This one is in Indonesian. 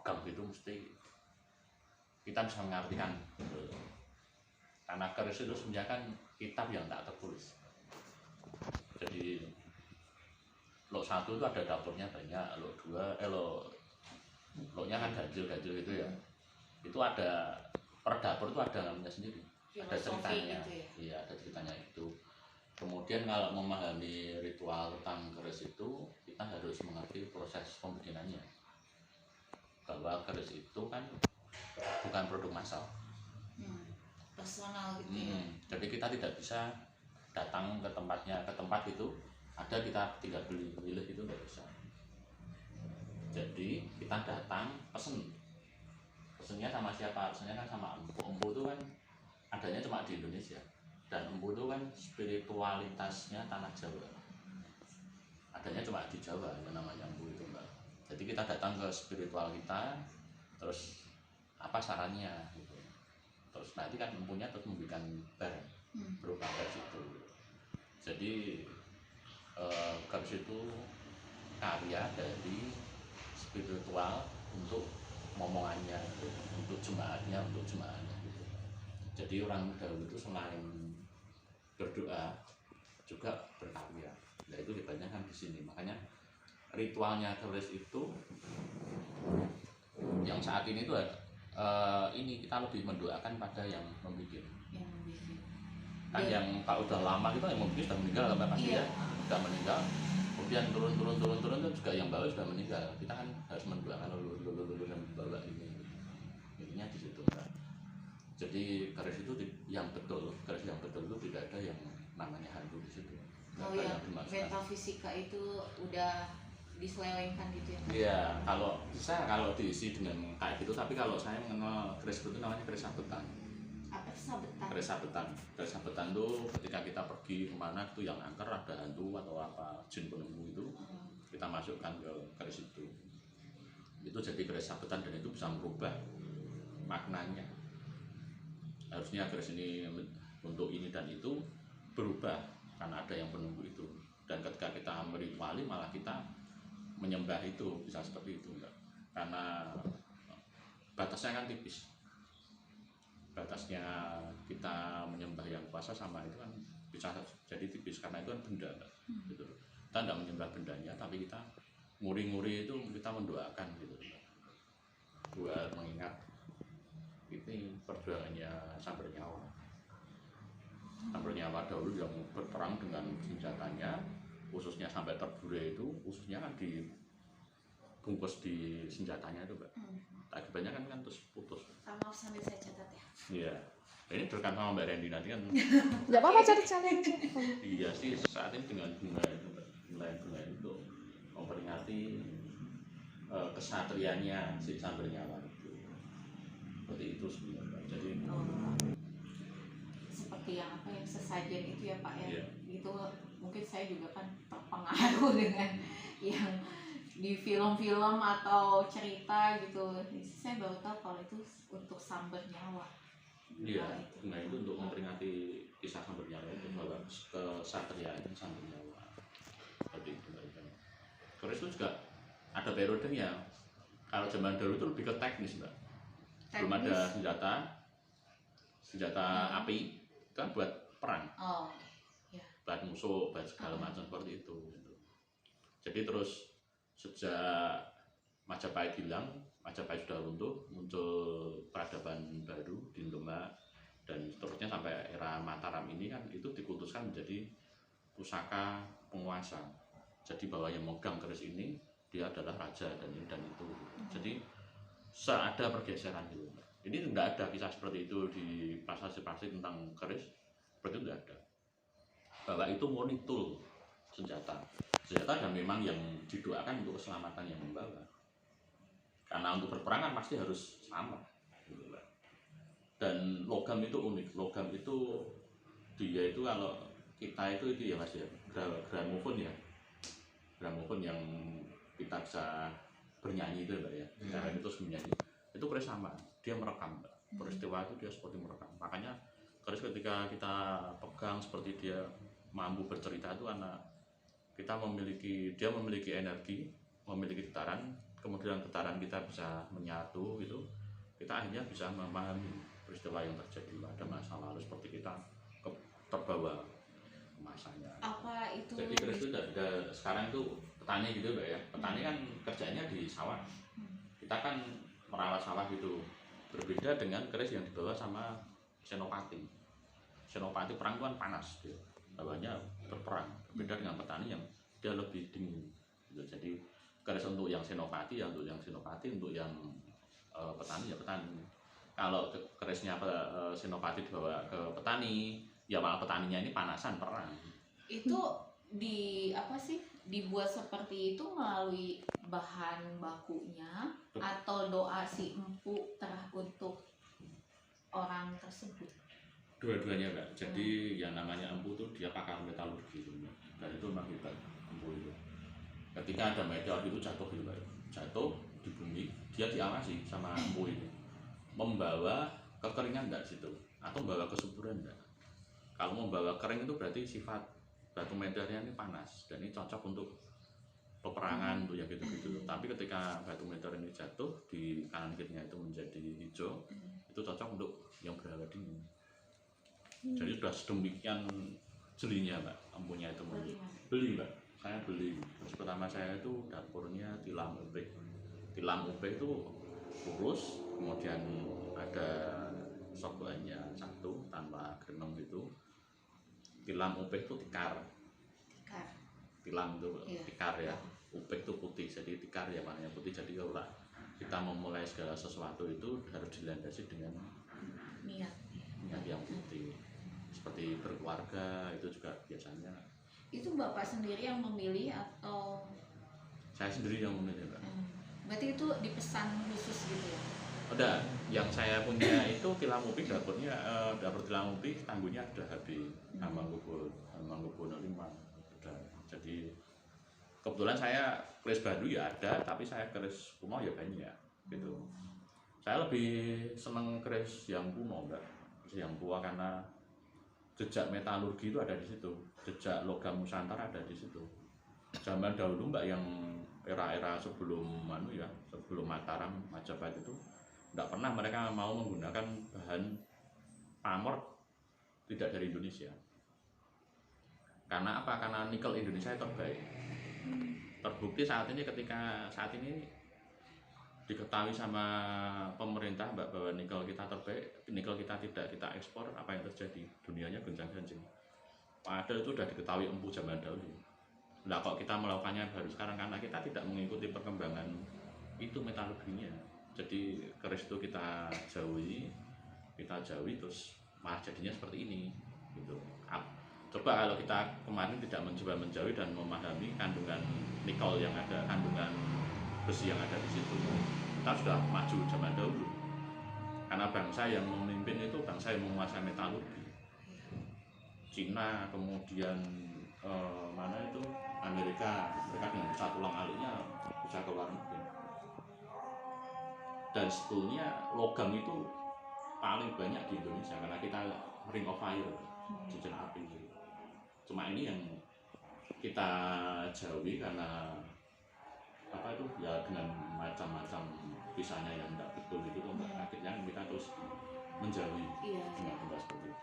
pegang gitu mesti kita bisa mengartikan gitu. Karena keris itu sebenarnya kan kitab yang tak tertulis. Jadi lok 1 itu ada dapurnya banyak, lok 2 loknya kan ganjil gitu ya. Itu ada per dapur itu ada namanya sendiri, ada ceritanya gitu ya? Iya, ada ceritanya itu. Kemudian kalau memahami ritual tentang keris itu, kita harus mengerti proses pembudidayanya, bahwa keris itu kan bukan produk massal, personal gitu ya. jadi kita tidak bisa datang ke tempat itu ada kita tinggal beli milih itu nggak bisa. Jadi kita datang pesennya sama siapa? Pesennya kan sama empu itu kan adanya cuma di Indonesia, dan empu itu kan spiritualitasnya tanah Jawa, adanya cuma di Jawa yang namanya empu itu mbak. Jadi kita datang ke spiritual kita, terus apa sarannya gitu. Terus nanti kan empunya terus memberikan barang berupa keris itu. Jadi keris itu karya dari spiritual untuk momongannya gitu, untuk jemaatnya gitu. Jadi orang dahulu itu selain berdoa juga berkarya. Nah itu hebatnya kan di sini. Makanya ritualnya keris itu yang saat ini tuh ini kita lebih mendoakan pada yang membuat. Kan yang kalau udah lama gitu yang membuat sudah meninggal kan pasti ya, sudah meninggal. Kemudian turun itu juga yang bawa sudah meninggal. Kita kan harus mendoakan lulu dan bawa ini. Intinya di situ. Kan. Jadi keris itu yang betul itu tidak ada yang namanya hantu di situ. Oh ya, metafisika itu udah diselewengkan gitu ya? Iya, kalau diisi dengan kayak gitu, tapi kalau saya mengenal keris itu namanya keris sabetan. Apa sabetan? Keris sabetan tuh ketika kita pergi kemana tuh yang angker ada hantu atau apa jin penunggu itu, kita masukkan ke keris itu jadi keris sabetan, dan itu bisa merubah maknanya. Harusnya keris ini untuk ini dan itu berubah karena ada yang penunggu itu, dan ketika kita merituali malah kita menyembah itu, bisa seperti itu enggak? Karena batasnya kan tipis, batasnya kita menyembah yang kuasa sama itu kan bisa jadi tipis, karena itu kan benda gitu. Kita tidak menyembah bendanya, tapi kita nguri-nguri itu kita mendoakan gitu, buat mengingat ini perjuangannya Sambal Nyawa dahulu yang berperang dengan senjatanya, khususnya sampai terbure itu, khususnya kan dibungkus di senjatanya itu mbak. Akibatnya kan terus putus. Maaf sambil saya catat ya. Iya, ini direkam sama Mbak Randy nanti kan. Nggak apa-apa, cari. Iya sih, saat ini dengan bunga itu memperingati kesatriannya si Sambal Nyawa itu. Seperti itu sebenarnya. Jadi seperti yang sesajen itu ya Pak ya. Iya. Gitu mungkin saya juga kan terpengaruh dengan yang di film-film atau cerita gitu. Saya baru tahu kalau itu untuk Sambal Nyawa. Iya, bunga itu untuk memperingati kisah Sambal Nyawa itu, bahwa kesatriaan Sambal Nyawa. Seperti itu mbak. Keris itu juga ada periodenya. Kalau zaman dulu itu lebih ke teknis mbak. Belum ada senjata api kan buat perang, buat musuh, buat segala macam seperti itu. Jadi terus sejak Majapahit hilang, Majapahit sudah runtuh, muncul peradaban baru di Demak, dan seterusnya sampai era Mataram ini kan itu dikultuskan menjadi pusaka penguasa. Jadi bahwa yang megang keris ini dia adalah raja dan ini dan itu. Jadi seada pergeseran gitu. Ini tidak ada kisah seperti itu di prasasti tentang keris, seperti itu tidak ada. Bahwa itu murni tool, senjata, dan memang yang didoakan untuk keselamatan yang membawa. Karena untuk berperang kan pasti harus selamat. Dan logam itu unik, logam itu dia itu kalau kita itu ya mas ya, gramofon ya, gramofon yang kita bisa bernyanyi itu mbak ya, cara itu bernyanyi, itu keris sama, dia merekam mbak. Peristiwa itu dia seperti merekam. Makanya keris ketika kita pegang seperti dia mampu bercerita itu karena dia memiliki energi, memiliki getaran, kemudian getaran kita bisa menyatu gitu, kita akhirnya bisa memahami peristiwa yang terjadi pada masa lalu seperti kita terbawa ke masanya. Apa itu Jadi keris itu sekarang itu petani gitu Mbak ya. Petani kan kerjanya di sawah. Kita kan merawat sawah gitu. Berbeda dengan keris yang dibawa sama senopati. Senopati perang itu kan panas dia. Bawahnya berperang. Berbeda dengan petani yang dia lebih dingin. Gitu. Jadi keris untuk yang senopati ya untuk yang senopati, untuk yang petani ya petani. Kalau kerisnya senopati dibawa ke petani, ya malah petaninya ini panasan perang. itu dibuat seperti itu melalui bahan bakunya atau doa si empu untuk orang tersebut? Dua-duanya Mbak. Jadi yang namanya empu itu dia pakar metalurgi dan itu memang hebat empu itu. Ketika ada meteor itu jatuh gitu Mbak, jatuh di bumi, dia diawasi sama empu itu membawa kekeringan enggak situ atau membawa kesuburan enggak. Kalau membawa kering itu berarti sifat batu meteornya ini panas dan ini cocok untuk peperangan untuk yang gitu-gitu. Tapi ketika batu meteor ini jatuh di kanan kirinya itu menjadi hijau, itu cocok untuk yang berhawa dingin. Jadi sudah sedemikian jelinya Mbak empunya itu. Beli Mbak, saya beli. Terus pertama saya itu dapurnya tilam upik. Tilam upik itu lurus, kemudian ada sokoannya satu tanpa gerenong gitu. Tilam upik itu tikar. Tilam itu tikar ya. Upik itu putih, jadi tikar ya warnanya putih. Jadi kalau kita memulai segala sesuatu itu harus dilandasi dengan niat yang putih. Seperti berkeluarga itu juga biasanya. Itu Bapak sendiri yang memilih atau? Saya sendiri yang memilih Mbak. Berarti itu dipesan khusus gitu ya? Udah, yang saya punya itu tilam upik dapurnya, dapur tilam upik tanggungnya sudah habis Hamang Kubuno 5 udah. Jadi kebetulan saya keris baru ya ada, tapi saya keris kuno ya banyak gitu. Saya lebih seneng keris yang kuno Mbak, yang tua karena jejak metalurgi itu ada di situ, jejak logam Nusantara ada di situ. Zaman dahulu Mbak yang era-era sebelum sebelum Mataram, Majapahit itu tidak pernah mereka mau menggunakan bahan pamor tidak dari Indonesia. Karena apa? Karena nikel Indonesia terbaik. Terbukti saat ini diketahui sama pemerintah Mbak bahwa nikel kita terbaik, nikel kita tidak kita ekspor, apa yang terjadi? Dunianya gonjang-ganjing. Padahal itu sudah diketahui empu zaman dahulu. Nah kok kita melakukannya baru sekarang karena kita tidak mengikuti perkembangan itu metalurginya. Jadi keris itu kita jauhi terus malah jadinya seperti ini gitu. Coba kalau kita kemarin tidak mencoba menjauhi dan memahami kandungan nikel yang ada, kandungan besi yang ada di situ, kita sudah maju zaman dahulu. Karena bangsa yang memimpin itu bangsa yang menguasai metalurgi. Cina, kemudian Amerika dengan pusat ulang-aliknya bisa ke luar negeri. Dan sebetulnya logam itu paling banyak di Indonesia karena kita ring of fire, cincin api. Cuma ini yang kita jauhi karena ya dengan macam-macam pisahnya yang tidak betul itu akhirnya kita terus menjauhi benda-benda seperti itu.